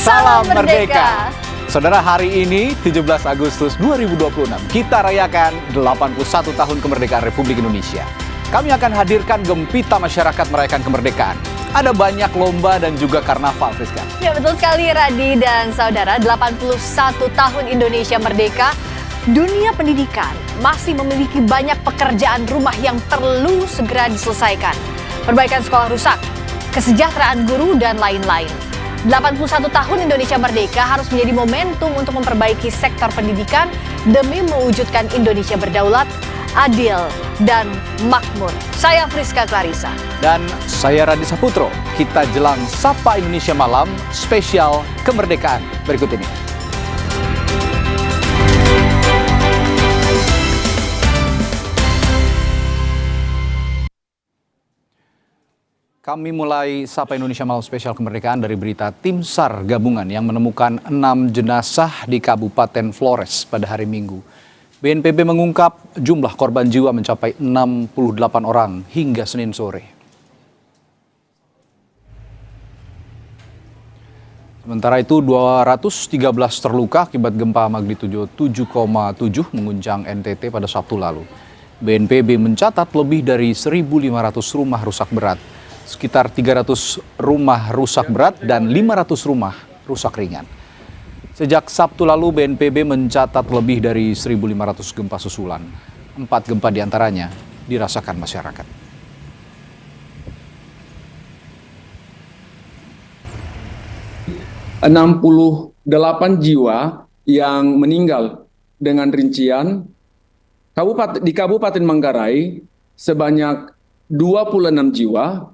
Salam Merdeka. Saudara, hari ini 17 Agustus 2026 kita rayakan 81 tahun kemerdekaan Republik Indonesia. Kami akan hadirkan gempita masyarakat merayakan kemerdekaan. Ada banyak lomba dan juga karnaval, Friska. Ya, betul sekali Radi dan saudara, 81 tahun Indonesia merdeka. Dunia pendidikan masih memiliki banyak pekerjaan rumah yang perlu segera diselesaikan. Perbaikan sekolah rusak, kesejahteraan guru, dan lain-lain. 81 tahun Indonesia merdeka harus menjadi momentum untuk memperbaiki sektor pendidikan demi mewujudkan Indonesia berdaulat, adil, dan makmur. Saya Friska Clarissa. Dan saya Radi Saputro. Kita jelang Sapa Indonesia Malam spesial kemerdekaan berikut ini. Kami mulai Sapa Indonesia Malam spesial kemerdekaan dari berita tim SAR gabungan yang menemukan 6 jenazah di Kabupaten Flores pada hari Minggu. BNPB mengungkap jumlah korban jiwa mencapai 68 orang hingga Senin sore. Sementara itu 213 terluka akibat gempa magnitudo 7,7 mengguncang NTT pada Sabtu lalu. BNPB mencatat lebih dari 1.500 rumah rusak berat. Sekitar 300 rumah rusak berat dan 500 rumah rusak ringan. Sejak Sabtu lalu BNPB mencatat lebih dari 1.500 gempa susulan. 4 gempa diantaranya dirasakan masyarakat. ...68 jiwa yang meninggal dengan rincian di Kabupaten Manggarai sebanyak 26 jiwa,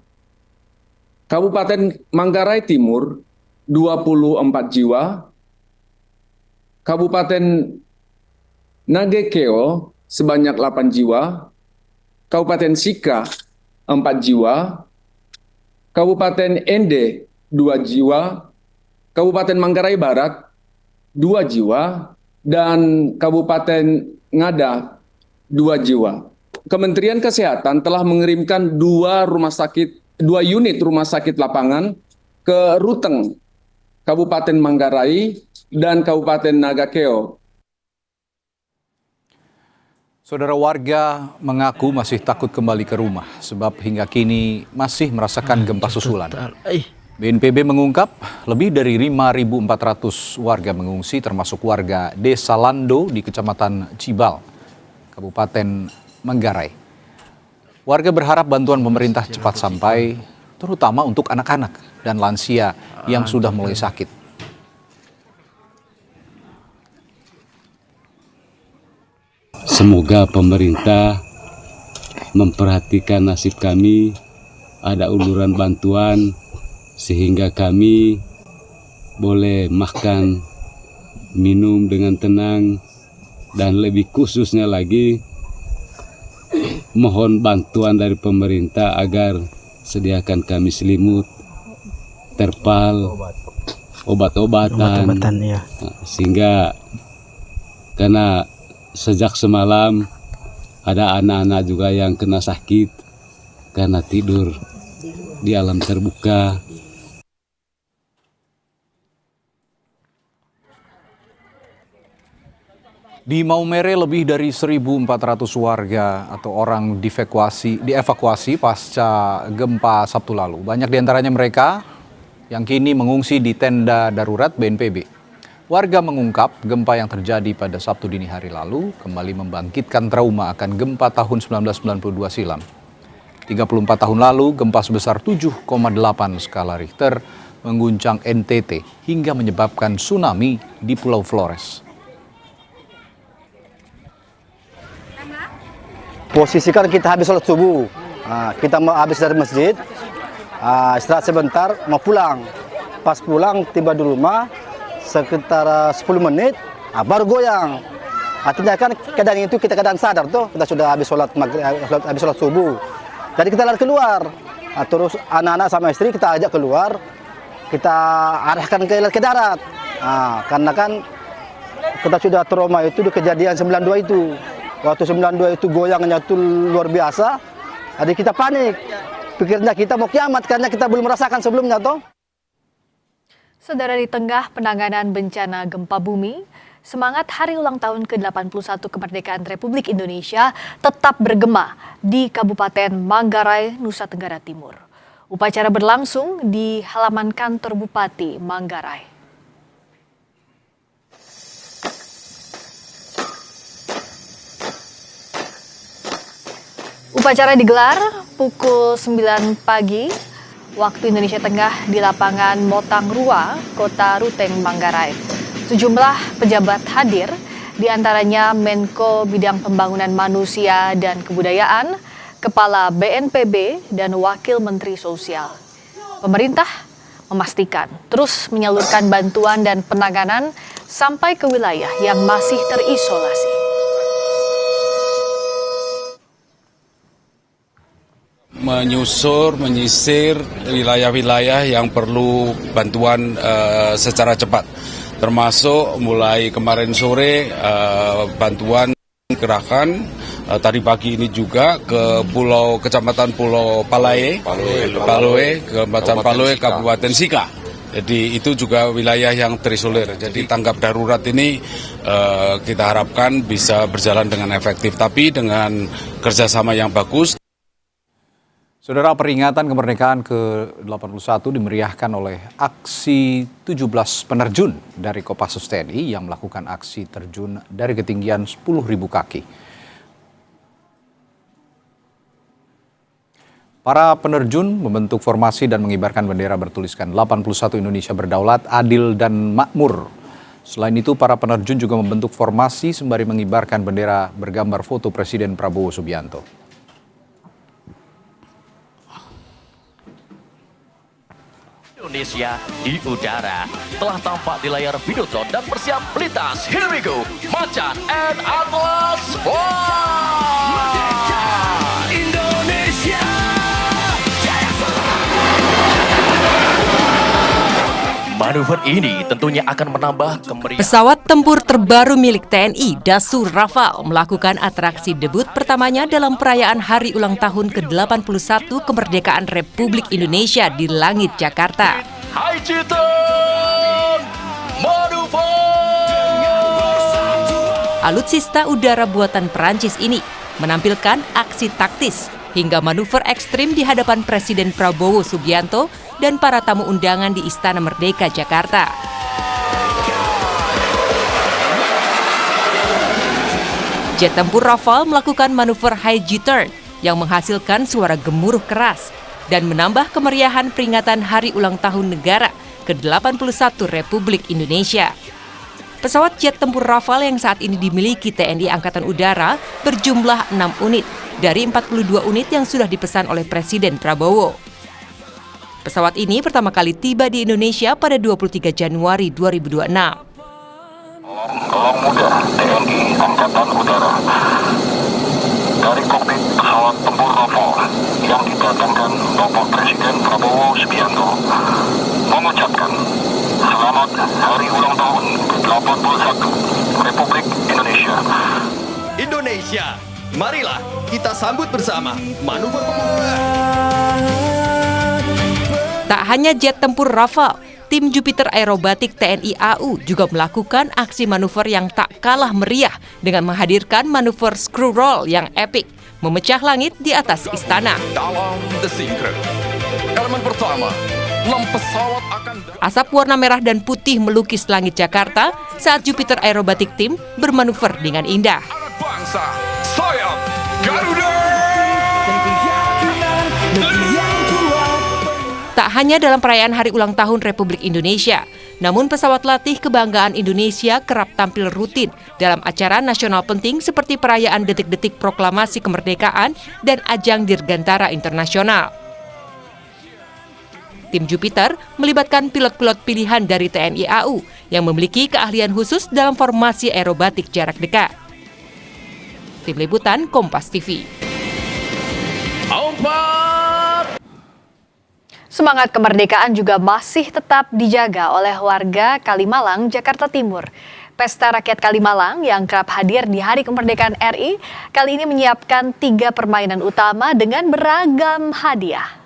Kabupaten Manggarai Timur 24 jiwa, Kabupaten Nagekeo sebanyak 8 jiwa, Kabupaten Sika 4 jiwa, Kabupaten Ende 2 jiwa, Kabupaten Manggarai Barat 2 jiwa, dan Kabupaten Ngada 2 jiwa. Kementerian Kesehatan telah mengirimkan 2 unit rumah sakit lapangan ke Ruteng, Kabupaten Manggarai, dan Kabupaten Nagakeo. Saudara, warga mengaku masih takut kembali ke rumah sebab hingga kini masih merasakan gempa susulan. BNPB mengungkap lebih dari 5.400 warga mengungsi termasuk warga Desa Lando di Kecamatan Cibal, Kabupaten Manggarai. Warga berharap bantuan pemerintah cepat sampai, terutama untuk anak-anak dan lansia yang sudah mulai sakit. Semoga pemerintah memperhatikan nasib kami, ada uluran bantuan sehingga kami boleh makan, minum dengan tenang, dan lebih khususnya lagi mohon bantuan dari pemerintah agar sediakan kami selimut, terpal, obat-obatan, ya. Sehingga karena sejak semalam ada anak-anak juga yang kena sakit karena tidur di alam terbuka. Di Maumere lebih dari 1.400 warga atau orang dievakuasi pasca gempa Sabtu lalu. Banyak diantaranya mereka yang kini mengungsi di tenda darurat BNPB. Warga mengungkap gempa yang terjadi pada Sabtu dini hari lalu kembali membangkitkan trauma akan gempa tahun 1992 silam. 34 tahun lalu gempa sebesar 7,8 skala Richter mengguncang NTT hingga menyebabkan tsunami di Pulau Flores. Posisi kan kita habis sholat subuh, kita mau habis dari masjid, istirahat sebentar, mau pulang. Pas pulang, tiba di rumah, sekitar 10 menit, baru goyang. Artinya kan keadaan itu kita keadaan sadar tuh, kita sudah habis sholat subuh. Jadi kita lari keluar, terus anak-anak sama istri kita ajak keluar, kita arahkan ke darat. Karena kan kita sudah trauma itu di kejadian 92 itu. Waktu 92 itu goyangnya itu luar biasa, jadi kita panik. Pikirnya kita mau kiamat karena kita belum merasakan sebelumnya toh. Saudara, di tengah penanganan bencana gempa bumi, semangat hari ulang tahun ke-81 kemerdekaan Republik Indonesia tetap bergema di Kabupaten Manggarai, Nusa Tenggara Timur. Upacara berlangsung di halaman kantor Bupati Manggarai. Upacara digelar pukul 9 pagi waktu Indonesia Tengah di lapangan Motangrua, Kota Ruteng, Manggarai. Sejumlah pejabat hadir, diantaranya Menko Bidang Pembangunan Manusia dan Kebudayaan, Kepala BNPB, dan Wakil Menteri Sosial. Pemerintah memastikan terus menyalurkan bantuan dan penanganan sampai ke wilayah yang masih terisolasi. Menyisir wilayah-wilayah yang perlu bantuan secara cepat, termasuk mulai kemarin sore bantuan gerakan tadi pagi ini juga ke Kecamatan Pulau Palae, Kecamatan Paloe, Kabupaten Sika. Jadi itu juga wilayah yang terisolir. Jadi tanggap darurat ini kita harapkan bisa berjalan dengan efektif, tapi dengan kerjasama yang bagus. Saudara, peringatan kemerdekaan ke-81 dimeriahkan oleh aksi 17 penerjun dari Kopassus TNI yang melakukan aksi terjun dari ketinggian 10.000 kaki. Para penerjun membentuk formasi dan mengibarkan bendera bertuliskan 81 Indonesia Berdaulat, Adil, dan Makmur. Selain itu, para penerjun juga membentuk formasi sembari mengibarkan bendera bergambar foto Presiden Prabowo Subianto. Indonesia di udara telah tampak di layar Videotron dan bersiap melintas. Here we go, Macan and Atlas One! Indonesia! Manuver ini tentunya akan menambah kemeriahan. Pesawat tempur terbaru milik TNI, Dassault Rafale, melakukan atraksi debut pertamanya dalam perayaan Hari Ulang Tahun ke-81 Kemerdekaan Republik Indonesia di langit Jakarta. Hai Citon! Manuver! Alutsista udara buatan Perancis ini menampilkan aksi taktis hingga manuver ekstrim di hadapan Presiden Prabowo Subianto dan para tamu undangan di Istana Merdeka, Jakarta. Jet tempur Rafale melakukan manuver high G-turn yang menghasilkan suara gemuruh keras dan menambah kemeriahan peringatan Hari Ulang Tahun Negara ke-81 Republik Indonesia. Pesawat jet tempur Rafale yang saat ini dimiliki TNI Angkatan Udara berjumlah 6 unit dari 42 unit yang sudah dipesan oleh Presiden Prabowo. Pesawat ini pertama kali tiba di Indonesia pada 23 Januari 2026. Gelang muda TNI Angkatan Udara dari kokpit pesawat tempur Rafale yang didatangkan Bapak Presiden Prabowo Subianto mengucapkan selamat Hari Ulang Tahun ke-81 Republik Indonesia. Indonesia, marilah kita sambut bersama manuver pemuda. Tak hanya jet tempur Rafale, tim Jupiter Aerobatik TNI AU juga melakukan aksi manuver yang tak kalah meriah dengan menghadirkan manuver screw roll yang epik, memecah langit di atas istana. Dalam The Secret, elemen pertama, lem pesawat akan... Asap warna merah dan putih melukis langit Jakarta saat Jupiter Aerobatik Team bermanuver dengan indah. Anak bangsa, sayap Garuda! Tak hanya dalam perayaan Hari Ulang Tahun Republik Indonesia, namun pesawat latih kebanggaan Indonesia kerap tampil rutin dalam acara nasional penting seperti perayaan detik-detik proklamasi kemerdekaan dan ajang Dirgantara Internasional. Tim Jupiter melibatkan pilot-pilot pilihan dari TNI AU yang memiliki keahlian khusus dalam formasi aerobatik jarak dekat. Tim Liputan Kompas TV. Semangat kemerdekaan juga masih tetap dijaga oleh warga Kalimalang, Jakarta Timur. Pesta Rakyat Kalimalang yang kerap hadir di Hari Kemerdekaan RI kali ini menyiapkan 3 permainan utama dengan beragam hadiah.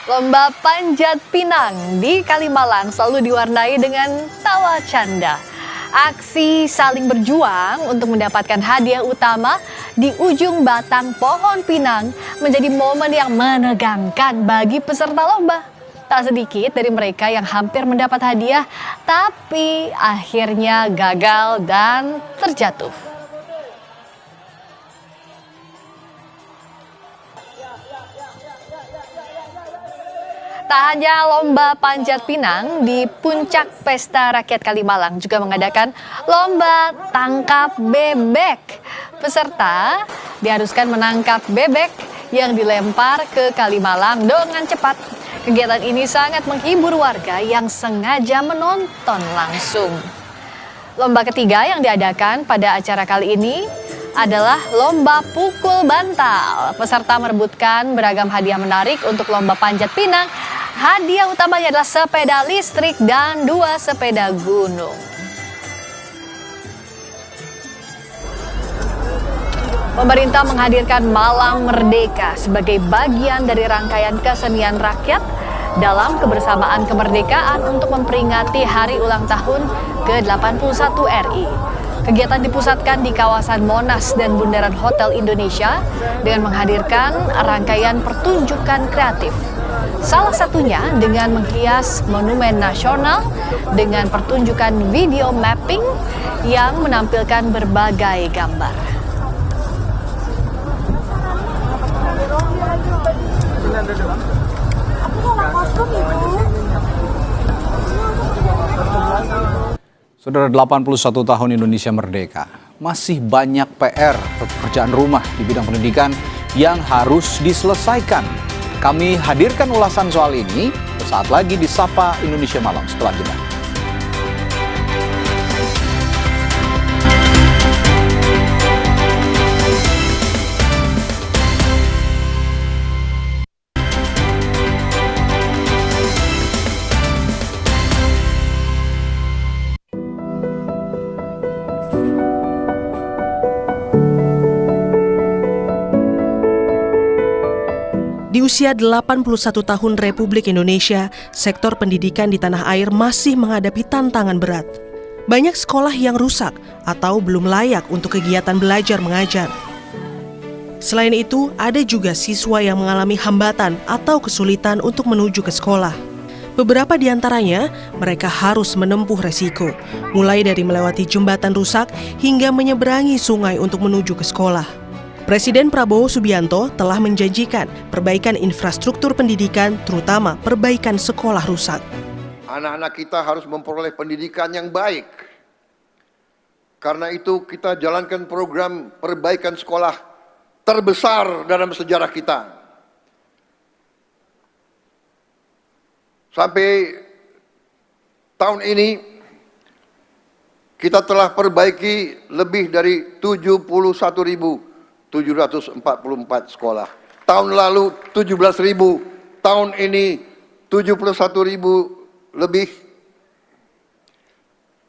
Lomba Panjat Pinang di Kalimalang selalu diwarnai dengan tawa canda. Aksi saling berjuang untuk mendapatkan hadiah utama di ujung batang pohon pinang menjadi momen yang menegangkan bagi peserta lomba. Tak sedikit dari mereka yang hampir mendapat hadiah, tapi akhirnya gagal dan terjatuh. Tak hanya lomba panjat pinang, di puncak Pesta Rakyat Kalimalang juga mengadakan lomba tangkap bebek. Peserta diharuskan menangkap bebek yang dilempar ke Kalimalang dengan cepat. Kegiatan ini sangat menghibur warga yang sengaja menonton langsung. Lomba ketiga yang diadakan pada acara kali ini adalah lomba pukul bantal. Peserta merebutkan beragam hadiah menarik untuk lomba panjat pinang. Hadiah utamanya adalah sepeda listrik dan 2 sepeda gunung. Pemerintah menghadirkan Malam Merdeka sebagai bagian dari rangkaian kesenian rakyat dalam kebersamaan kemerdekaan untuk memperingati hari ulang tahun ke-81 RI. Kegiatan dipusatkan di kawasan Monas dan Bundaran Hotel Indonesia dengan menghadirkan rangkaian pertunjukan kreatif. Salah satunya dengan menghias Monumen Nasional dengan pertunjukan video mapping yang menampilkan berbagai gambar. Saudara, 81 tahun Indonesia merdeka, masih banyak PR atau pekerjaan rumah di bidang pendidikan yang harus diselesaikan. Kami hadirkan ulasan soal ini sesaat lagi di Sapa Indonesia Malam setelah jeda. Di usia 81 tahun Republik Indonesia, sektor pendidikan di tanah air masih menghadapi tantangan berat. Banyak sekolah yang rusak atau belum layak untuk kegiatan belajar mengajar. Selain itu, ada juga siswa yang mengalami hambatan atau kesulitan untuk menuju ke sekolah. Beberapa di antaranya, mereka harus menempuh resiko, mulai dari melewati jembatan rusak hingga menyeberangi sungai untuk menuju ke sekolah. Presiden Prabowo Subianto telah menjanjikan perbaikan infrastruktur pendidikan, terutama perbaikan sekolah rusak. Anak-anak kita harus memperoleh pendidikan yang baik. Karena itu kita jalankan program perbaikan sekolah terbesar dalam sejarah kita. Sampai tahun ini kita telah perbaiki lebih dari 71.744 sekolah. Tahun lalu 17.000, tahun ini 71.000 lebih.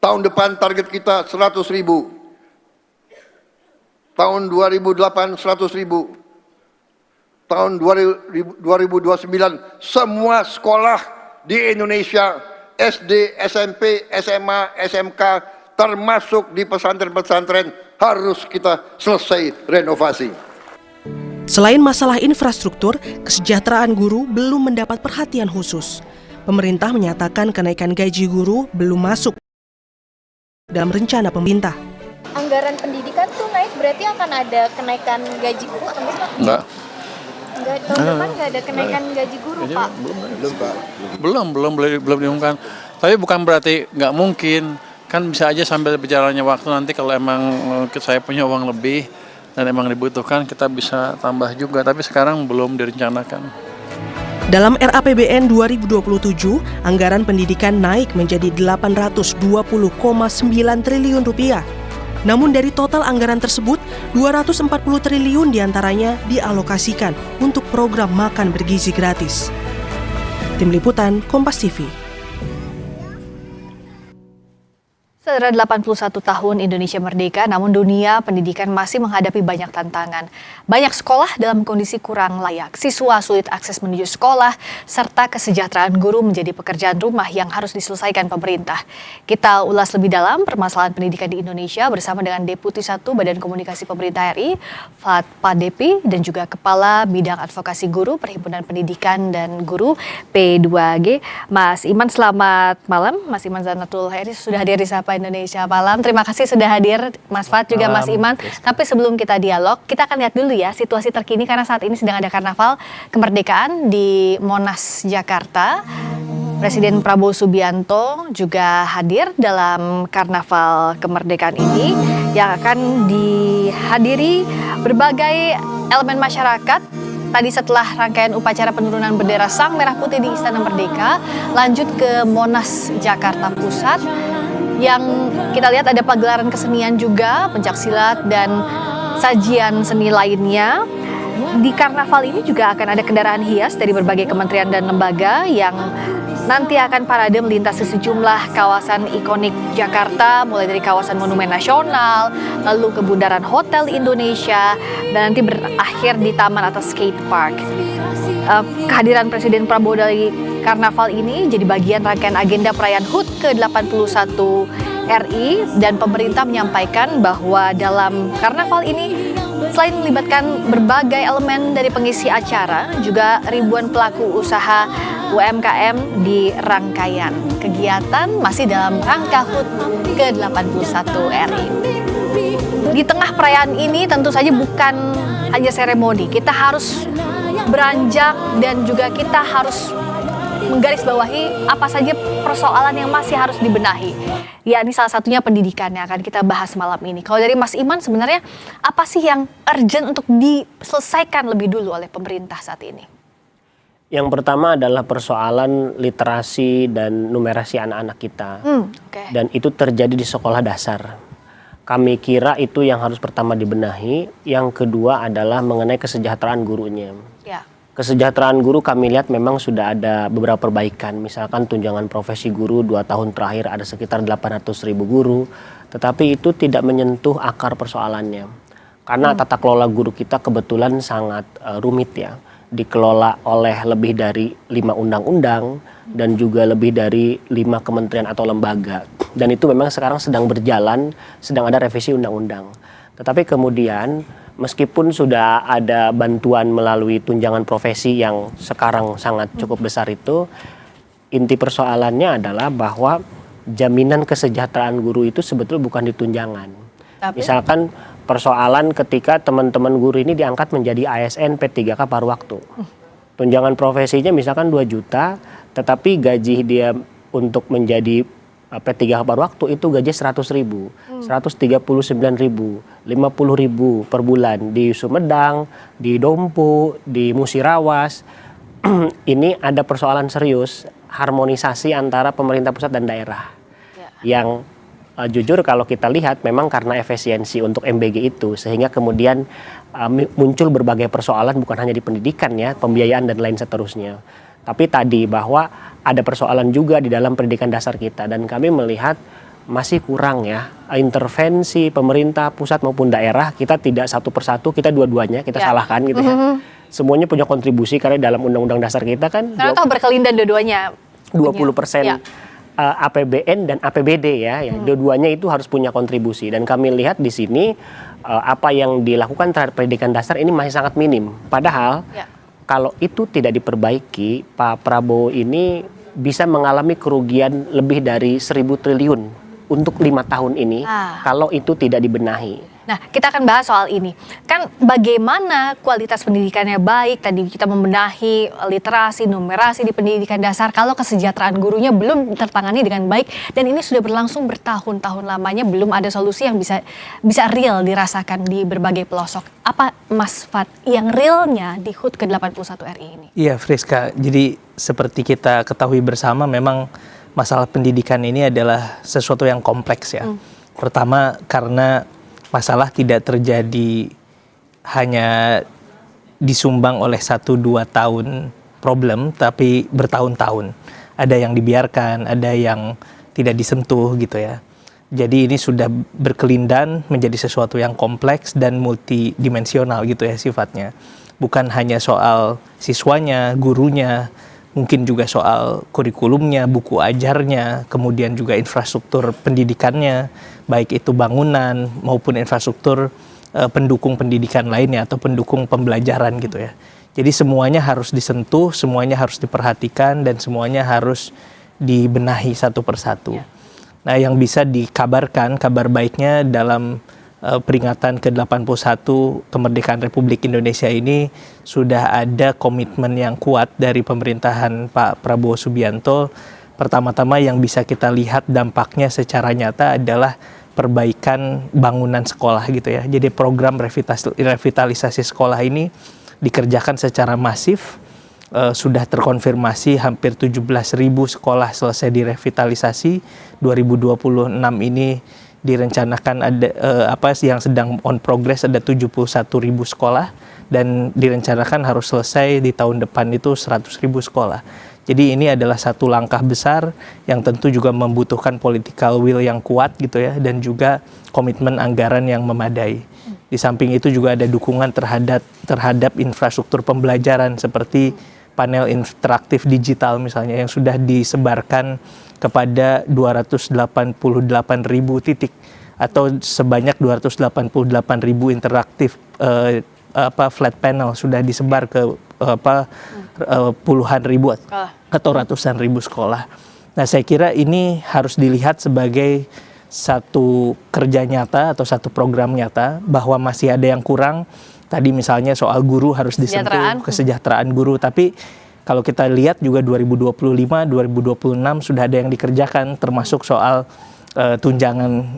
Tahun depan target kita 100.000. Tahun 2008 100.000. Tahun 2029 semua sekolah di Indonesia, SD, SMP, SMA, SMK, termasuk di pesantren-pesantren harus kita selesai renovasi. Selain masalah infrastruktur, kesejahteraan guru belum mendapat perhatian khusus. Pemerintah menyatakan kenaikan gaji guru belum masuk dalam rencana pemerintah. Anggaran pendidikan tuh naik, berarti akan ada kenaikan gaji guru atau enggak? Enggak. Enggak, tahun depan enggak ada kenaikan gaji guru, Pak? Belum diumumkan. Tapi bukan berarti nggak mungkin. Kan bisa aja sambil berjalannya waktu nanti kalau emang saya punya uang lebih dan emang dibutuhkan kita bisa tambah juga. Tapi sekarang belum direncanakan. Dalam RAPBN 2027, anggaran pendidikan naik menjadi 820,9 triliun rupiah. Namun dari total anggaran tersebut, 240 triliun diantaranya dialokasikan untuk program makan bergizi gratis. Tim Liputan, Kompas TV. Saudara, 81 tahun Indonesia merdeka, namun dunia pendidikan masih menghadapi banyak tantangan. Banyak sekolah dalam kondisi kurang layak, siswa sulit akses menuju sekolah, serta kesejahteraan guru menjadi pekerjaan rumah yang harus diselesaikan pemerintah. Kita ulas lebih dalam permasalahan pendidikan di Indonesia bersama dengan Deputi 1 Badan Komunikasi Pemerintah RI, Pak Depi, dan juga Kepala Bidang Advokasi Guru Perhimpunan Pendidikan dan Guru P2G, Mas Iman. Selamat malam, Mas Iman Zanatul Hairi sudah hadir di Sapa Indonesia Malam. Terima kasih sudah hadir, Mas Fat, juga Mas Iman. Tapi sebelum kita dialog, kita akan lihat dulu ya situasi terkini karena saat ini sedang ada karnaval kemerdekaan di Monas, Jakarta. Presiden Prabowo Subianto juga hadir dalam karnaval kemerdekaan ini yang akan dihadiri berbagai elemen masyarakat. Tadi setelah rangkaian upacara penurunan bendera Sang Merah Putih di Istana Merdeka, lanjut ke Monas, Jakarta Pusat, yang kita lihat ada pagelaran kesenian juga, pencaksilat dan sajian seni lainnya. Di karnaval ini juga akan ada kendaraan hias dari berbagai kementerian dan lembaga yang nanti akan parade melintasi sejumlah kawasan ikonik Jakarta, mulai dari kawasan Monumen Nasional, lalu ke Bundaran Hotel Indonesia, dan nanti berakhir di Taman atau Skate Park. Kehadiran Presiden Prabowo dari karnaval ini jadi bagian rangkaian agenda perayaan HUT ke-81 RI, dan pemerintah menyampaikan bahwa dalam karnaval ini selain melibatkan berbagai elemen dari pengisi acara, juga ribuan pelaku usaha UMKM di rangkaian kegiatan masih dalam rangka HUT ke-81 RI. Di tengah perayaan ini tentu saja bukan hanya seremoni, kita harus beranjak dan juga kita harus menggarisbawahi apa saja persoalan yang masih harus dibenahi. Ya, ini salah satunya pendidikan yang akan kita bahas malam ini. Kalau dari Mas Iman, sebenarnya apa sih yang urgent untuk diselesaikan lebih dulu oleh pemerintah saat ini? Yang pertama adalah persoalan literasi dan numerasi anak-anak kita. Dan itu terjadi di sekolah dasar. Kami kira itu yang harus pertama dibenahi. Yang kedua adalah mengenai kesejahteraan gurunya. Ya. Kesejahteraan guru kami lihat memang sudah ada beberapa perbaikan. Misalkan tunjangan profesi guru 2 tahun terakhir ada sekitar 800.000 guru. Tetapi itu tidak menyentuh akar persoalannya. Karena tata kelola guru kita kebetulan sangat rumit ya. Dikelola oleh lebih dari 5 undang-undang dan juga lebih dari 5 kementerian atau lembaga. Dan itu memang sekarang sedang berjalan, sedang ada revisi undang-undang. Tetapi kemudian meskipun sudah ada bantuan melalui tunjangan profesi yang sekarang sangat cukup besar itu, inti persoalannya adalah bahwa jaminan kesejahteraan guru itu sebetulnya bukan di tunjangan. Misalkan persoalan ketika teman-teman guru ini diangkat menjadi ASN P3K paruh waktu. Tunjangan profesinya misalkan 2 juta, tetapi gaji dia untuk menjadi P3K paruh waktu itu gaji 100.000, 139.000, 50.000 per bulan di Sumedang, di Dompu, di Musirawas. Ini ada persoalan serius harmonisasi antara pemerintah pusat dan daerah. Yang jujur kalau kita lihat memang karena efisiensi untuk MBG itu sehingga kemudian muncul berbagai persoalan bukan hanya di pendidikan ya, pembiayaan dan lain seterusnya. Tapi tadi bahwa ada persoalan juga di dalam pendidikan dasar kita dan kami melihat masih kurang ya intervensi pemerintah pusat maupun daerah. Kita tidak satu persatu, kita dua-duanya kita salahkan gitu ya. Semuanya punya kontribusi karena dalam undang-undang dasar kita kan karena toh berkelindan dua-duanya 20% APBN dan APBD ya, dua-duanya itu harus punya kontribusi dan kami lihat di sini apa yang dilakukan terhadap pendidikan dasar ini masih sangat minim. Padahal kalau itu tidak diperbaiki, Pak Prabowo ini bisa mengalami kerugian lebih dari 1.000 triliun untuk 5 tahun ini kalau itu tidak dibenahi. Nah, kita akan bahas soal ini. Kan bagaimana kualitas pendidikannya baik, tadi kita membenahi literasi, numerasi di pendidikan dasar, kalau kesejahteraan gurunya belum tertangani dengan baik, dan ini sudah berlangsung bertahun-tahun lamanya, belum ada solusi yang bisa real dirasakan di berbagai pelosok. Apa Mas Fat yang realnya di HUT ke-81 RI ini? Iya, Friska. Jadi seperti kita ketahui bersama, memang masalah pendidikan ini adalah sesuatu yang kompleks ya. Pertama karena masalah tidak terjadi hanya disumbang oleh 1-2 tahun problem, tapi bertahun-tahun. Ada yang dibiarkan, ada yang tidak disentuh gitu ya. Jadi ini sudah berkelindan menjadi sesuatu yang kompleks dan multidimensional gitu ya sifatnya. Bukan hanya soal siswanya, gurunya, mungkin juga soal kurikulumnya, buku ajarnya, kemudian juga infrastruktur pendidikannya, baik itu bangunan maupun infrastruktur pendukung pendidikan lainnya atau pendukung pembelajaran gitu ya. Jadi semuanya harus disentuh, semuanya harus diperhatikan, dan semuanya harus dibenahi satu persatu. Nah, yang bisa dikabarkan, kabar baiknya dalam peringatan ke-81 kemerdekaan Republik Indonesia ini sudah ada komitmen yang kuat dari pemerintahan Pak Prabowo Subianto. Pertama-tama yang bisa kita lihat dampaknya secara nyata adalah perbaikan bangunan sekolah gitu ya. Jadi program revitalisasi sekolah ini dikerjakan secara masif. Sudah terkonfirmasi hampir 17.000 sekolah selesai direvitalisasi. 2026 ini direncanakan ada yang sedang on progress ada 71.000 sekolah, dan direncanakan harus selesai di tahun depan itu 100.000 sekolah. Jadi ini adalah satu langkah besar yang tentu juga membutuhkan political will yang kuat gitu ya, dan juga komitmen anggaran yang memadai. Di samping itu juga ada dukungan terhadap infrastruktur pembelajaran seperti panel interaktif digital misalnya yang sudah disebarkan kepada 288.000 titik atau sebanyak 288.000 interaktif flat panel sudah disebar ke puluhan ribu atau ratusan ribu sekolah. Nah, saya kira ini harus dilihat sebagai satu kerja nyata atau satu program nyata bahwa masih ada yang kurang. Tadi misalnya soal guru harus disentuh, kesejahteraan guru, tapi kalau kita lihat juga 2025, 2026 sudah ada yang dikerjakan, termasuk soal tunjangan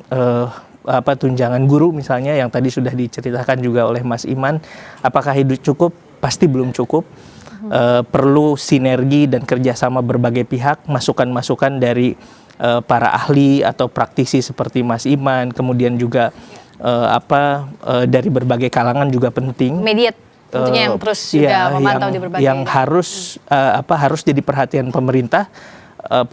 guru misalnya yang tadi sudah diceritakan juga oleh Mas Iman. Apakah itu cukup? Pasti belum cukup. Perlu sinergi dan kerjasama berbagai pihak, masukan-masukan dari para ahli atau praktisi seperti Mas Iman, kemudian juga dari berbagai kalangan juga penting. Media tentunya yang terus juga memantau di berbagai yang harus jadi perhatian pemerintah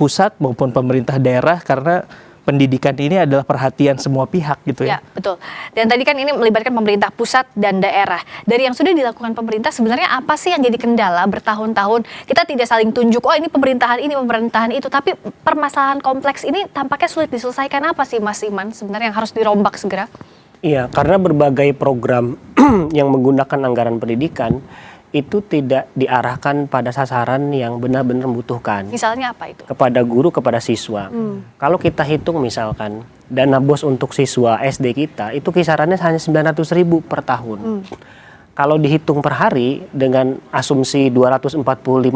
pusat maupun pemerintah daerah, karena pendidikan ini adalah perhatian semua pihak gitu ya. Ya, betul. Dan tadi kan ini melibatkan pemerintah pusat dan daerah. Dari yang sudah dilakukan pemerintah, sebenarnya apa sih yang jadi kendala bertahun-tahun? Kita tidak saling tunjuk, oh ini pemerintahan itu. Tapi permasalahan kompleks ini tampaknya sulit diselesaikan. Apa sih Mas Iman sebenarnya yang harus dirombak segera? Iya, karena berbagai program yang menggunakan anggaran pendidikan itu tidak diarahkan pada sasaran yang benar-benar membutuhkan. Misalnya apa itu? Kepada guru, kepada siswa. Kalau kita hitung misalkan dana BOS untuk siswa SD kita itu kisarannya hanya 900.000 per tahun. Kalau dihitung per hari dengan asumsi 245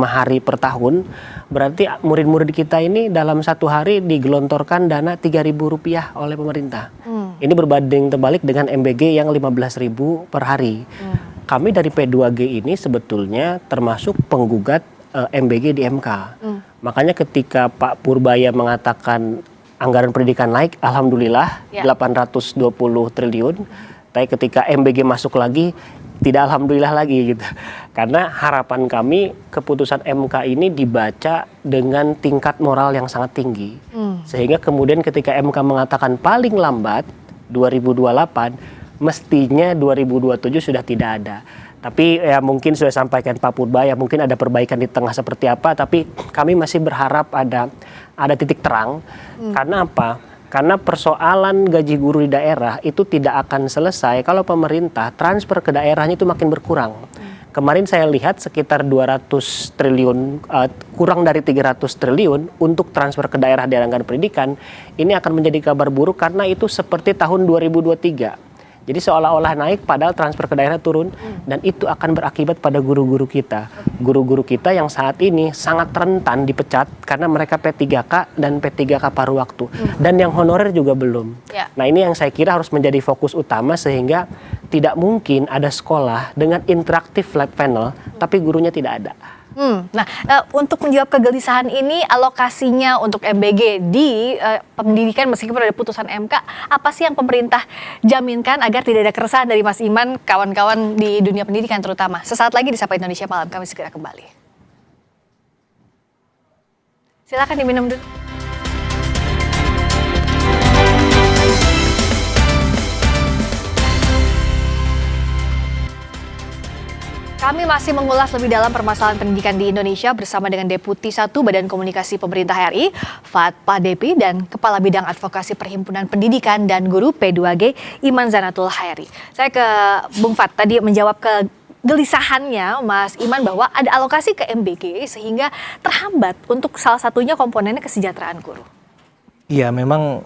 hari per tahun, berarti murid-murid kita ini dalam satu hari digelontorkan dana Rp3.000 oleh pemerintah. Ini berbanding terbalik dengan MBG yang 15.000 per hari. Kami dari P2G ini sebetulnya termasuk penggugat MBG di MK. Makanya ketika Pak Purbaya mengatakan anggaran pendidikan naik, alhamdulillah 820 triliun. Tapi ketika MBG masuk lagi, tidak alhamdulillah lagi gitu. Karena harapan kami keputusan MK ini dibaca dengan tingkat moral yang sangat tinggi. Sehingga kemudian ketika MK mengatakan paling lambat 2028, mestinya 2027 sudah tidak ada. Tapi ya mungkin sudah sampaikan Pak Purbaya, mungkin ada perbaikan di tengah seperti apa, tapi kami masih berharap ada titik terang. Karena apa? Karena persoalan gaji guru di daerah itu tidak akan selesai kalau pemerintah transfer ke daerahnya itu makin berkurang. Kemarin saya lihat sekitar 200 triliun, kurang dari 300 triliun untuk transfer ke daerah di anggaran pendidikan. Ini akan menjadi kabar buruk karena itu seperti tahun 2023. Jadi seolah-olah naik padahal transfer ke daerah turun, dan itu akan berakibat pada guru-guru kita. Guru-guru kita yang saat ini sangat rentan dipecat karena mereka P3K dan P3K paruh waktu. Dan yang honorer juga belum. Nah, ini yang saya kira harus menjadi fokus utama, sehingga tidak mungkin ada sekolah dengan interaktif flat panel tapi gurunya tidak ada. Nah, untuk menjawab kegelisahan ini, alokasinya untuk MBG di pendidikan meskipun ada putusan MK, apa sih yang pemerintah jaminkan agar tidak ada keresahan dari Mas Iman, kawan-kawan di dunia pendidikan terutama? Sesaat lagi di Sapa Indonesia Malam, kami segera kembali. Silakan diminum dulu. Kami masih mengulas lebih dalam permasalahan pendidikan di Indonesia bersama dengan Deputi 1 Badan Komunikasi Pemerintah RI, Fad Padepi, dan Kepala Bidang Advokasi Perhimpunan Pendidikan dan Guru P2G, Iman Zanatul Hairi. Saya ke Bung Fad, tadi menjawab kegelisahannya Mas Iman bahwa ada alokasi ke MBG sehingga terhambat untuk salah satunya komponennya kesejahteraan guru. Iya, memang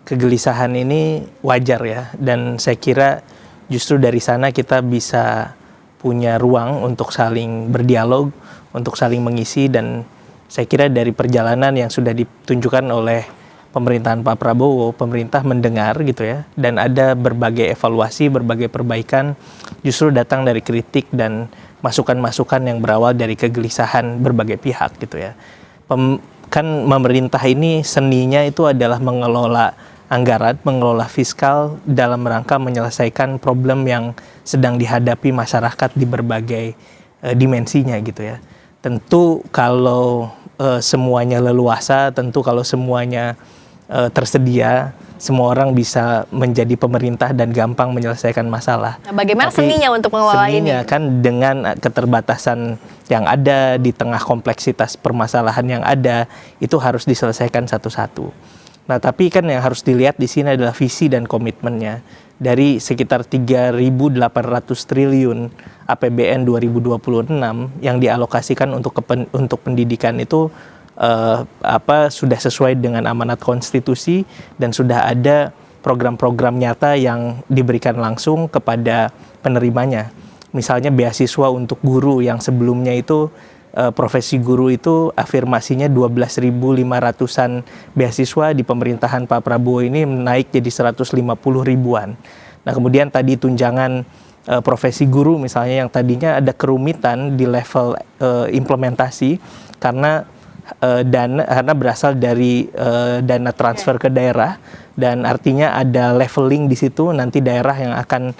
kegelisahan ini wajar ya, dan saya kira justru dari sana kita bisa punya ruang untuk saling berdialog, untuk saling mengisi, dan saya kira dari perjalanan yang sudah ditunjukkan oleh pemerintahan Pak Prabowo, pemerintah mendengar gitu ya, dan ada berbagai evaluasi, berbagai perbaikan justru datang dari kritik dan masukan-masukan yang berawal dari kegelisahan berbagai pihak gitu ya. Kan pemerintah ini seninya itu adalah mengelola anggaran, mengelola fiskal dalam rangka menyelesaikan problem yang sedang dihadapi masyarakat di berbagai dimensinya gitu ya. Tentu kalau semuanya leluasa, tentu kalau semuanya tersedia, semua orang bisa menjadi pemerintah dan gampang menyelesaikan masalah. Nah, bagaimana Tapi seninya untuk mengelola ini? Seninya kan dengan keterbatasan yang ada di tengah kompleksitas permasalahan yang ada, itu harus diselesaikan satu-satu. Nah, tapi kan yang harus dilihat di sini adalah visi dan komitmennya. Dari sekitar 3.800 triliun APBN 2026 yang dialokasikan untuk pendidikan itu sudah sesuai dengan amanat konstitusi dan sudah ada program-program nyata yang diberikan langsung kepada penerimanya. Misalnya beasiswa untuk guru yang sebelumnya itu profesi guru itu afirmasinya 12.500-an beasiswa, di pemerintahan Pak Prabowo ini naik jadi 150 ribuan. Nah, kemudian tadi tunjangan profesi guru misalnya yang tadinya ada kerumitan di level implementasi karena karena berasal dari dana transfer ke daerah, dan artinya ada leveling di situ, nanti daerah yang akan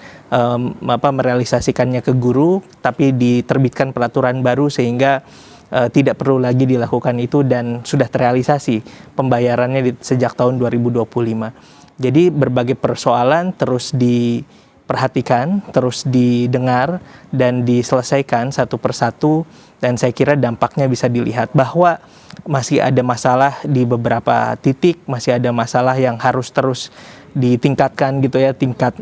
merealisasikannya ke guru, tapi diterbitkan peraturan baru sehingga tidak perlu lagi dilakukan itu dan sudah terrealisasi pembayarannya sejak tahun 2025. Jadi berbagai persoalan terus diperhatikan, terus didengar dan diselesaikan satu persatu, dan saya kira dampaknya bisa dilihat bahwa masih ada masalah di beberapa titik, masih ada masalah yang harus terus ditingkatkan gitu ya, tingkat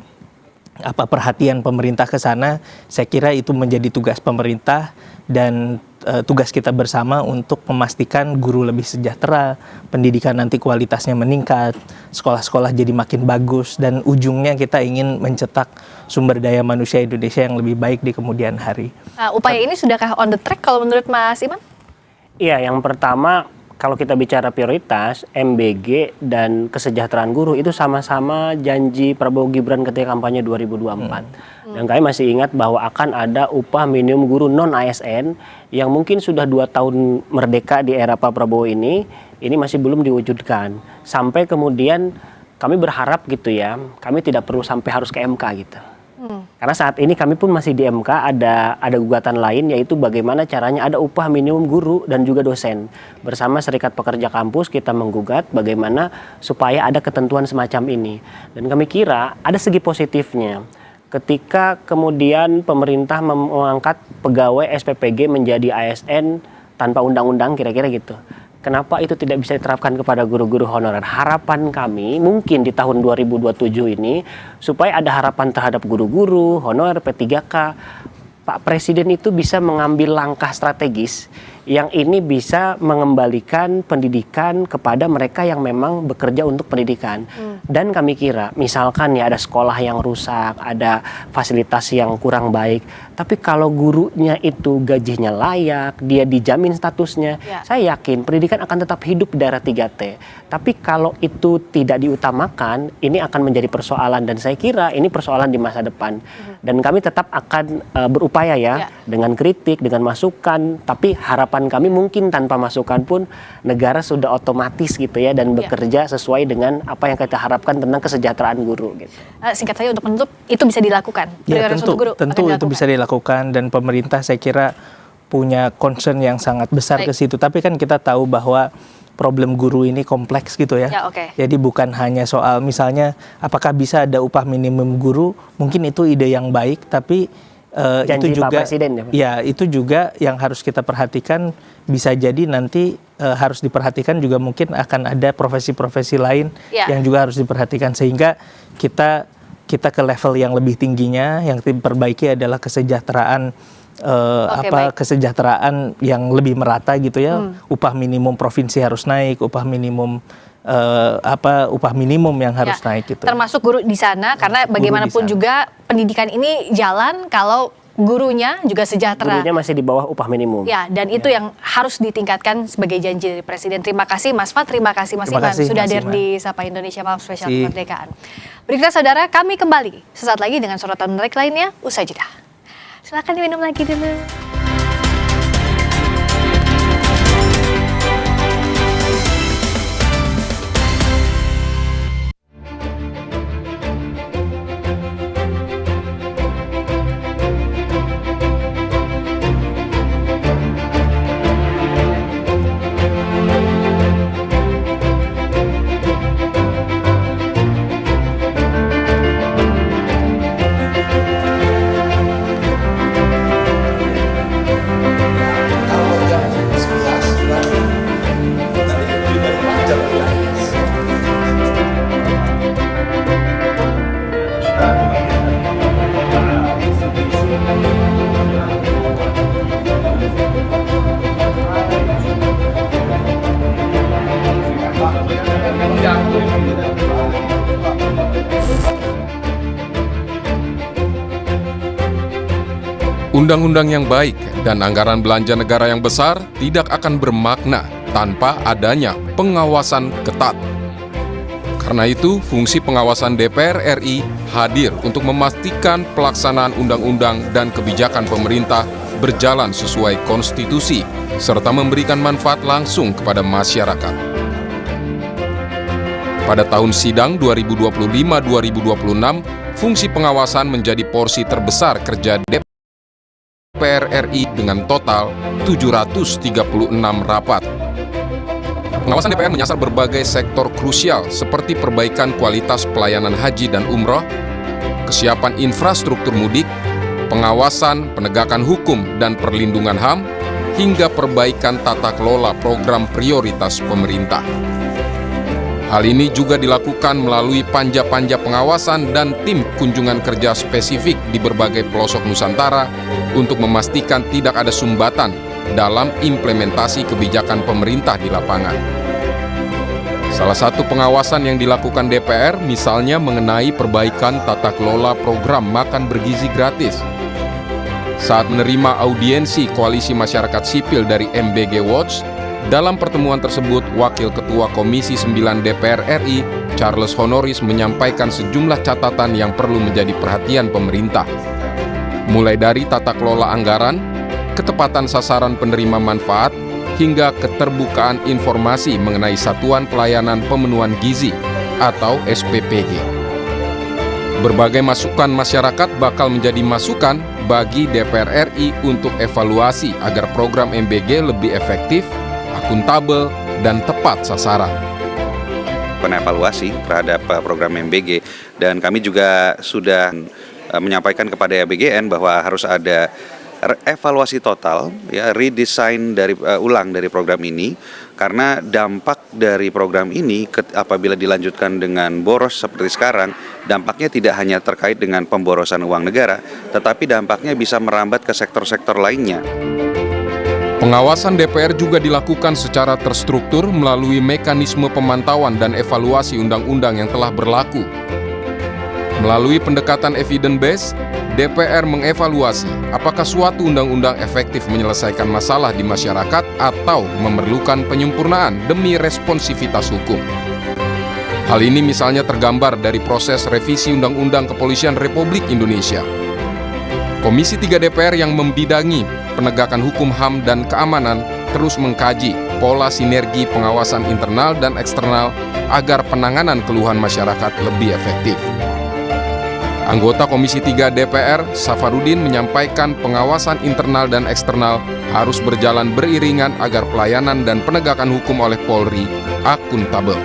perhatian pemerintah ke sana. Saya kira itu menjadi tugas pemerintah dan tugas kita bersama untuk memastikan guru lebih sejahtera, pendidikan nanti kualitasnya meningkat, sekolah-sekolah jadi makin bagus, dan ujungnya kita ingin mencetak sumber daya manusia Indonesia yang lebih baik di kemudian hari. Upaya ini sudahkah on the track kalau menurut Mas Iman? Iya, yang pertama kalau kita bicara prioritas, MBG dan kesejahteraan guru itu sama-sama janji Prabowo Gibran ketika kampanye 2024. Dan kami masih ingat bahwa akan ada upah minimum guru non-ASN yang mungkin sudah 2 tahun merdeka di era Pak Prabowo ini masih belum diwujudkan. Sampai kemudian kami berharap gitu ya, kami tidak perlu sampai harus ke MK gitu. Karena saat ini kami pun masih di MK, ada gugatan lain, yaitu bagaimana caranya ada upah minimum guru dan juga dosen. Bersama Serikat Pekerja Kampus kita menggugat bagaimana supaya ada ketentuan semacam ini. Dan kami kira ada segi positifnya. Ketika kemudian pemerintah mengangkat pegawai SPPG menjadi ASN tanpa undang-undang, kira-kira gitu. Kenapa itu tidak bisa diterapkan kepada guru-guru honorer? Harapan kami mungkin di tahun 2027 ini supaya ada harapan terhadap guru-guru honorer P3K. Pak Presiden itu bisa mengambil langkah strategis yang ini bisa mengembalikan pendidikan kepada mereka yang memang bekerja untuk pendidikan. Dan kami kira misalkan ya ada sekolah yang rusak, ada fasilitas yang kurang baik, tapi kalau gurunya itu gajinya layak, dia dijamin statusnya, saya yakin pendidikan akan tetap hidup di daerah 3T. Tapi kalau itu tidak diutamakan, ini akan menjadi persoalan, dan saya kira ini persoalan di masa depan. Dan kami tetap akan berupaya ya dengan kritik, dengan masukan, tapi harapan kami mungkin tanpa masukan pun negara sudah otomatis gitu ya, dan bekerja sesuai dengan apa yang kita harapkan tentang kesejahteraan guru gitu. Singkat saja untuk menutup, itu bisa dilakukan? Ya, tentu itu bisa dilakukan, dan pemerintah saya kira punya concern yang sangat besar ke situ. Tapi kan kita tahu bahwa problem guru ini kompleks gitu ya. Jadi bukan hanya soal misalnya apakah bisa ada upah minimum guru, mungkin itu ide yang baik, tapi Janji itu juga Pak Presiden ya, Pak? ya itu juga yang harus kita perhatikan. Bisa jadi nanti harus diperhatikan juga, mungkin akan ada profesi-profesi lain yang juga harus diperhatikan, sehingga kita ke level yang lebih tingginya. Yang diperbaiki adalah kesejahteraan kesejahteraan yang lebih merata gitu ya. Upah minimum provinsi harus naik, upah minimum upah minimum yang harus naik gitu. Termasuk guru di sana, karena bagaimanapun juga pendidikan ini jalan kalau gurunya juga sejahtera. Gurunya masih di bawah upah minimum. Ya, dan itu yang harus ditingkatkan sebagai janji dari Presiden. Terima kasih Mas Fad, terima kasih Mas Iman sudah hadir di Sapa Indonesia Malam Spesial Kemerdekaan. Berikutnya saudara, kami kembali sesaat lagi dengan sorotan menarik lainnya usai jeda. Silakan diminum lagi dulu. Undang-undang yang baik dan anggaran belanja negara yang besar tidak akan bermakna tanpa adanya pengawasan ketat. Karena itu, fungsi pengawasan DPR RI hadir untuk memastikan pelaksanaan undang-undang dan kebijakan pemerintah berjalan sesuai konstitusi, serta memberikan manfaat langsung kepada masyarakat. Pada tahun sidang 2025-2026, fungsi pengawasan menjadi porsi terbesar kerja DPR RI dengan total 736 rapat. Pengawasan DPR menyasar berbagai sektor krusial seperti perbaikan kualitas pelayanan haji dan umroh, kesiapan infrastruktur mudik, pengawasan, penegakan hukum dan perlindungan HAM, hingga perbaikan tata kelola program prioritas pemerintah. Hal ini juga dilakukan melalui panja-panja pengawasan dan tim kunjungan kerja spesifik di berbagai pelosok Nusantara untuk memastikan tidak ada sumbatan dalam implementasi kebijakan pemerintah di lapangan. Salah satu pengawasan yang dilakukan DPR misalnya mengenai perbaikan tata kelola program makan bergizi gratis. Saat menerima audiensi Koalisi Masyarakat Sipil dari MBG Watch, dalam pertemuan tersebut, Wakil Ketua Komisi 9 DPR RI, Charles Honoris, menyampaikan sejumlah catatan yang perlu menjadi perhatian pemerintah. Mulai dari tata kelola anggaran, ketepatan sasaran penerima manfaat, hingga keterbukaan informasi mengenai Satuan Pelayanan Pemenuhan Gizi atau SPPG. Berbagai masukan masyarakat bakal menjadi masukan bagi DPR RI untuk evaluasi agar program MBG lebih efektif, akuntabel, dan tepat sasaran. Penevaluasi terhadap program MBG, dan kami juga sudah menyampaikan kepada APBN bahwa harus ada evaluasi total, ya, redesign ulang dari program ini, karena dampak dari program ini apabila dilanjutkan dengan boros seperti sekarang, dampaknya tidak hanya terkait dengan pemborosan uang negara, tetapi dampaknya bisa merambat ke sektor-sektor lainnya. Pengawasan DPR juga dilakukan secara terstruktur melalui mekanisme pemantauan dan evaluasi undang-undang yang telah berlaku. Melalui pendekatan evidence-based, DPR mengevaluasi apakah suatu undang-undang efektif menyelesaikan masalah di masyarakat atau memerlukan penyempurnaan demi responsivitas hukum. Hal ini misalnya tergambar dari proses revisi Undang-Undang Kepolisian Republik Indonesia. Komisi 3 DPR yang membidangi penegakan hukum HAM dan keamanan terus mengkaji pola sinergi pengawasan internal dan eksternal agar penanganan keluhan masyarakat lebih efektif. Anggota Komisi 3 DPR, Safarudin, menyampaikan pengawasan internal dan eksternal harus berjalan beriringan agar pelayanan dan penegakan hukum oleh Polri akuntabel.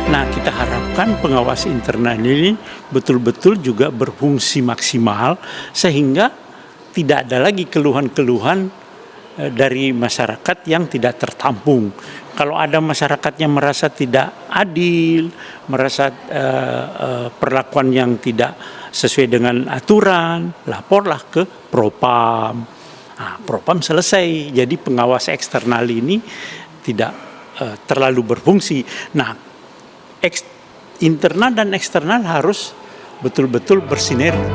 Nah, kita harapkan pengawas internal ini betul-betul juga berfungsi maksimal sehingga tidak ada lagi keluhan-keluhan dari masyarakat yang tidak tertampung. Kalau ada masyarakat yang merasa tidak adil, merasa perlakuan yang tidak sesuai dengan aturan, laporlah ke Propam. Nah, Propam selesai. Jadi pengawas eksternal ini tidak terlalu berfungsi. Nah, internal dan eksternal harus betul-betul bersinergi.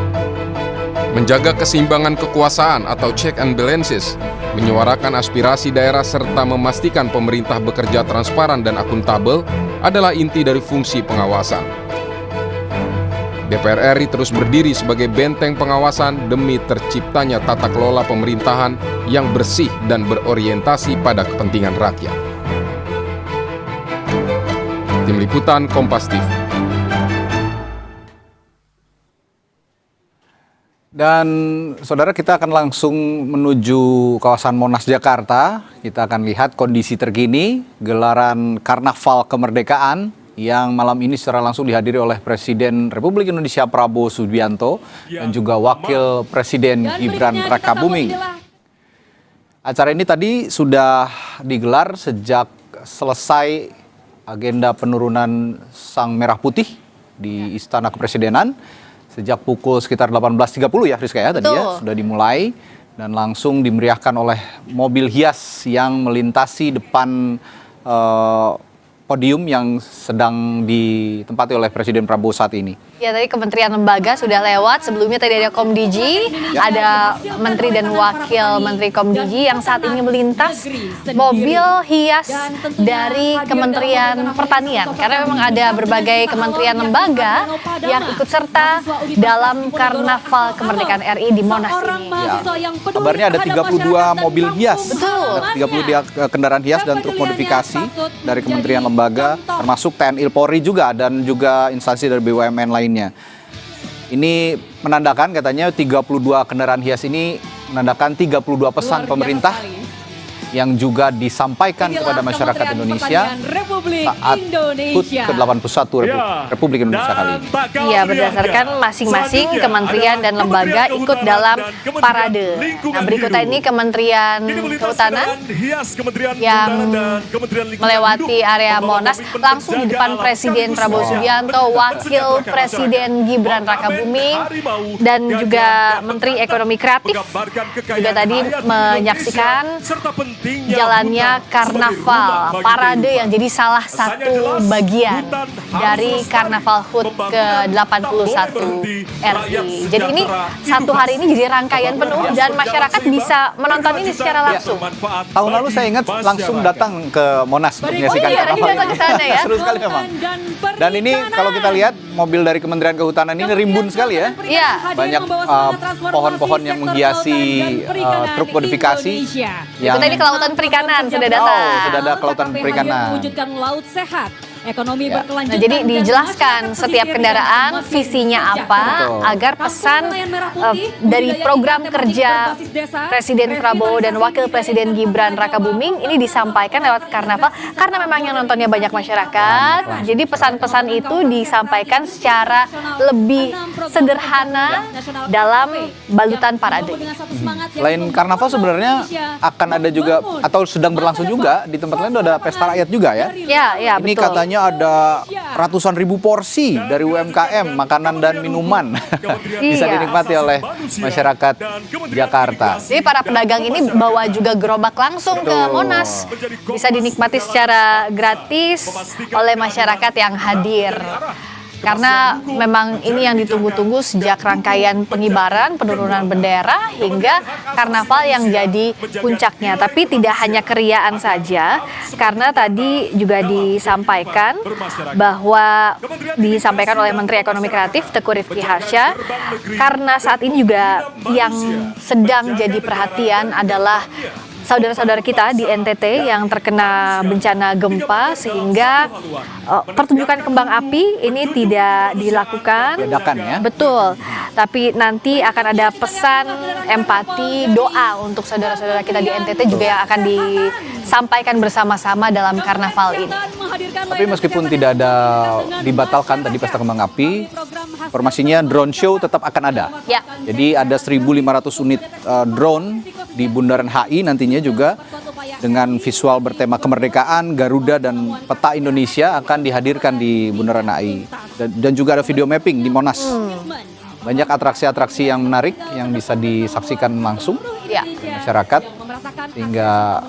Menjaga keseimbangan kekuasaan atau check and balances, menyuarakan aspirasi daerah serta memastikan pemerintah bekerja transparan dan akuntabel adalah inti dari fungsi pengawasan. DPR RI terus berdiri sebagai benteng pengawasan demi terciptanya tata kelola pemerintahan yang bersih dan berorientasi pada kepentingan rakyat. Tim Liputan Kompas TV. Dan saudara, kita akan langsung menuju kawasan Monas, Jakarta. Kita akan lihat kondisi terkini gelaran Karnaval Kemerdekaan yang malam ini secara langsung dihadiri oleh Presiden Republik Indonesia Prabowo Subianto dan juga Wakil Presiden Gibran Rakabuming. Acara ini tadi sudah digelar sejak selesai agenda penurunan Sang Merah Putih di Istana Kepresidenan. Sejak pukul sekitar 18.30 ya Rizka ya tadi ya sudah dimulai dan langsung dimeriahkan oleh mobil hias yang melintasi depan podium yang sedang ditempati oleh Presiden Prabowo saat ini. Ya, tadi kementerian lembaga sudah lewat. Sebelumnya tadi ada Komdiji, ada Menteri dan Wakil Menteri Komdiji yang saat ini melintas mobil hias dari Kementerian Pertanian. Karena memang ada berbagai kementerian lembaga yang ikut serta dalam Karnaval Kemerdekaan RI di Monas ini. Ya. Kabarnya ada 32 mobil hias, betul. Ada 32 kendaraan hias dan truk modifikasi dari kementerian lembaga, termasuk TNI Polri juga dan juga instansi dari BUMN lainnya. Ini menandakan katanya 32 kendaraan hias ini menandakan 32 pesan pemerintah yang juga disampaikan kepada masyarakat Indonesia saat HUT ke-81 Republik Indonesia kali ini. Iya, berdasarkan masing-masing kementerian dan lembaga ikut dalam parade. Nah, berikutnya ini Kementerian Kehutanan yang melewati area Monas langsung di depan Presiden Prabowo Subianto, Wakil Presiden Gibran Rakabuming, dan juga Menteri Ekonomi Kreatif juga tadi menyaksikan jalannya karnaval parade yang jadi salah satu bagian dari Karnaval HUT ke-81 RI. Jadi ini satu hari ini jadi rangkaian penuh dan masyarakat bisa menonton ini secara langsung. Tahun lalu saya ingat langsung datang ke Monas untuk menyaksikan karnaval datang ke sana ya. Seru sekali memang. Dan ini kalau kita lihat mobil dari Kementerian Kehutanan ini rimbun sekali ya. Iya. Banyak pohon-pohon yang menghiasi truk modifikasi. Yang tadi kelautan perikanan sudah datang. Oh, sudah ada kelautan perikanan. Mewujudkan laut sehat, ekonomi berkelanjutan. Nah, jadi dijelaskan setiap kendaraan visinya apa agar pesan dari program kerja Presiden Prabowo dan Wakil Presiden Gibran Rakabuming ini disampaikan lewat karnaval karena memang yang nontonnya banyak masyarakat. Jadi pesan-pesan itu disampaikan secara lebih sederhana dalam balutan parade. Selain karnaval sebenarnya akan ada juga atau sedang berlangsung juga di tempat lain ada pesta rakyat juga ya. Ya, ini betul. Katanya ada ratusan ribu porsi dari UMKM, makanan dan minuman bisa dinikmati oleh masyarakat Jakarta. Jadi para pedagang ini bawa juga gerobak langsung ke Monas, bisa dinikmati secara gratis oleh masyarakat yang hadir. Karena memang ini yang ditunggu-tunggu sejak rangkaian pengibaran, penurunan bendera hingga karnaval yang jadi puncaknya. Tapi tidak hanya keriaan saja, karena tadi juga disampaikan bahwa disampaikan oleh Menteri Ekonomi Kreatif Teuku Rifki Harsha, karena saat ini juga yang sedang jadi perhatian adalah saudara-saudara kita di NTT yang terkena bencana gempa sehingga pertunjukan kembang api ini tidak dilakukan. Diadakan ya? Betul. tapi nanti akan ada pesan, empati, doa untuk saudara-saudara kita di NTT juga yang akan disampaikan bersama-sama dalam karnaval ini. Tapi meskipun tidak ada dibatalkan tadi pesta kembang api, informasinya drone show tetap akan ada. Ya. Jadi ada 1.500 unit drone di Bundaran HI nantinya juga dengan visual bertema kemerdekaan, Garuda dan peta Indonesia akan dihadirkan di Bundaran HI. Dan juga ada video mapping di Monas. Banyak atraksi-atraksi yang menarik yang bisa disaksikan langsung ya. Masyarakat, sehingga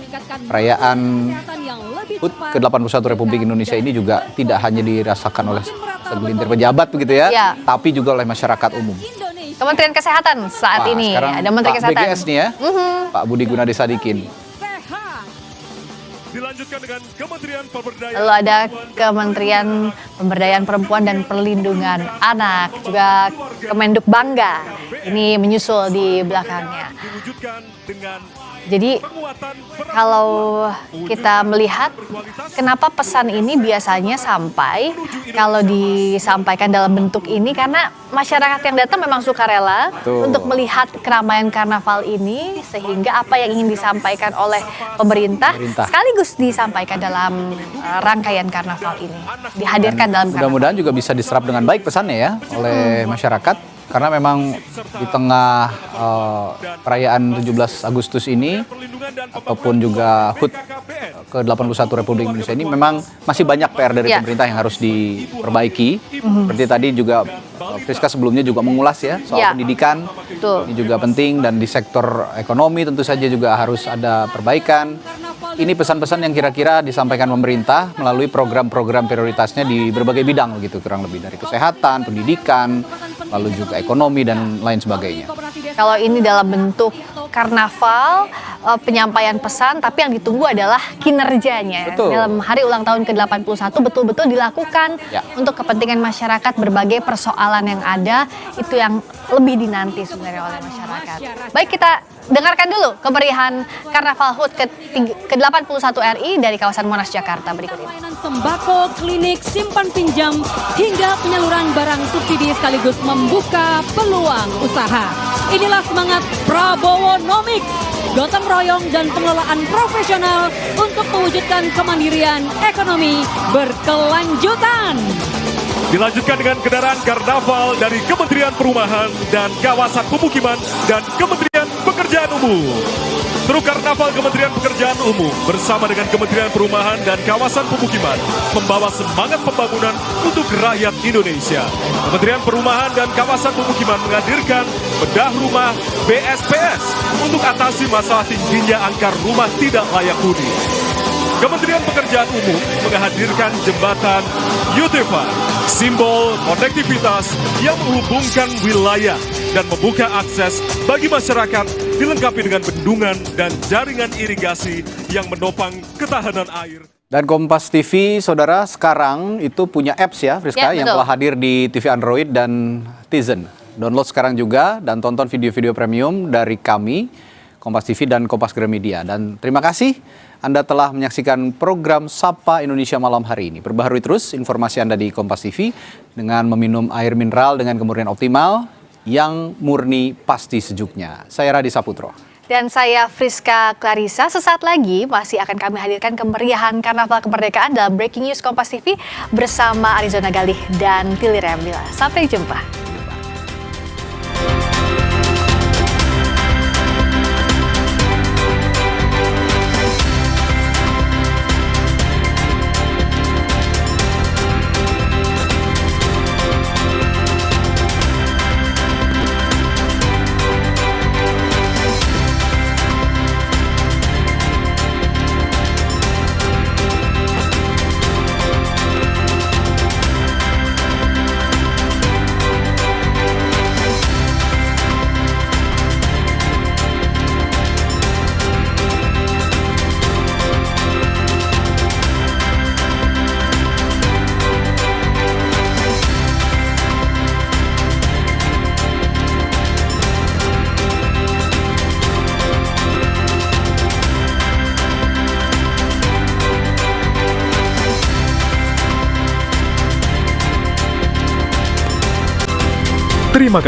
perayaan HUT ke-81 Republik Indonesia ini juga tidak hanya dirasakan oleh segelintir pejabat begitu ya, Ya. tapi juga oleh masyarakat umum. Kementerian Kesehatan saat ini Sekarang ada Menteri Pak Kesehatan. BGS nih ya, Pak Budi Gunadi Sadikin. Dilanjutkan dengan Kementerian Pemberdayaan. Lalu ada Kementerian Pemberdayaan Perempuan dan Perlindungan Anak, juga Kemenduk Bangga. Ini menyusul di belakangnya. Jadi kalau kita melihat kenapa pesan ini biasanya sampai kalau disampaikan dalam bentuk ini, karena masyarakat yang datang memang sukarela untuk melihat keramaian karnaval ini, sehingga apa yang ingin disampaikan oleh pemerintah sekaligus disampaikan dalam rangkaian karnaval ini, dihadirkan dalam karnaval. Mudah-mudahan juga bisa diserap dengan baik pesannya ya oleh masyarakat. Karena memang di tengah perayaan 17 Agustus ini ataupun juga HUT ke-81 Republik Indonesia ini memang masih banyak PR dari pemerintah yang harus diperbaiki. Seperti tadi juga Friska sebelumnya juga mengulas ya soal pendidikan. Ini juga penting, dan di sektor ekonomi tentu saja juga harus ada perbaikan. Ini pesan-pesan yang kira-kira disampaikan pemerintah melalui program-program prioritasnya di berbagai bidang begitu, kurang lebih dari kesehatan, pendidikan, lalu juga ekonomi dan lain sebagainya. Kalau ini dalam bentuk karnaval, penyampaian pesan, tapi yang ditunggu adalah kinerjanya. Betul. Dalam hari ulang tahun ke-81 betul-betul dilakukan untuk kepentingan masyarakat, berbagai persoalan yang ada, itu yang lebih dinanti sebenarnya oleh masyarakat. Baik, kita dengarkan dulu kemeriahan Karnaval HUT ke-81 RI dari kawasan Monas, Jakarta berikut ini. Sembako, klinik, simpan pinjam, hingga penyaluran barang subsidi sekaligus membuka peluang usaha. Inilah semangat Prabowonomics, gotong royong dan pengelolaan profesional untuk mewujudkan kemandirian ekonomi berkelanjutan. Dilanjutkan dengan kendaraan karnaval dari Kementerian Perumahan dan Kawasan Pemukiman dan Kementerian Pekerjaan Umum. Truk karnaval Kementerian Pekerjaan Umum bersama dengan Kementerian Perumahan dan Kawasan Pemukiman membawa semangat pembangunan untuk rakyat Indonesia. Kementerian Perumahan dan Kawasan Pemukiman menghadirkan bedah rumah BSPS untuk atasi masalah tingginya angka rumah tidak layak huni. Kementerian Pekerjaan Umum menghadirkan jembatan Yutefa, simbol konektivitas yang menghubungkan wilayah dan membuka akses bagi masyarakat, dilengkapi dengan bendungan dan jaringan irigasi yang menopang ketahanan air. Dan Kompas TV, saudara, sekarang itu punya apps ya, Friska, yang telah hadir di TV Android dan Tizen. Download sekarang juga dan tonton video-video premium dari kami, Kompas TV dan Kompas Gramedia. Dan terima kasih Anda telah menyaksikan program Sapa Indonesia Malam hari ini. Perbaharui terus informasi Anda di Kompas TV dengan meminum air mineral dengan kemurnian optimal yang murni pasti sejuknya. Saya Radi Saputro. Dan saya Friska Clarissa. Sesaat lagi masih akan kami hadirkan kemeriahan Karnaval Kemerdekaan dalam Breaking News Kompas TV bersama Arizona Galih dan Tili Remila. Sampai jumpa. Terima kasih.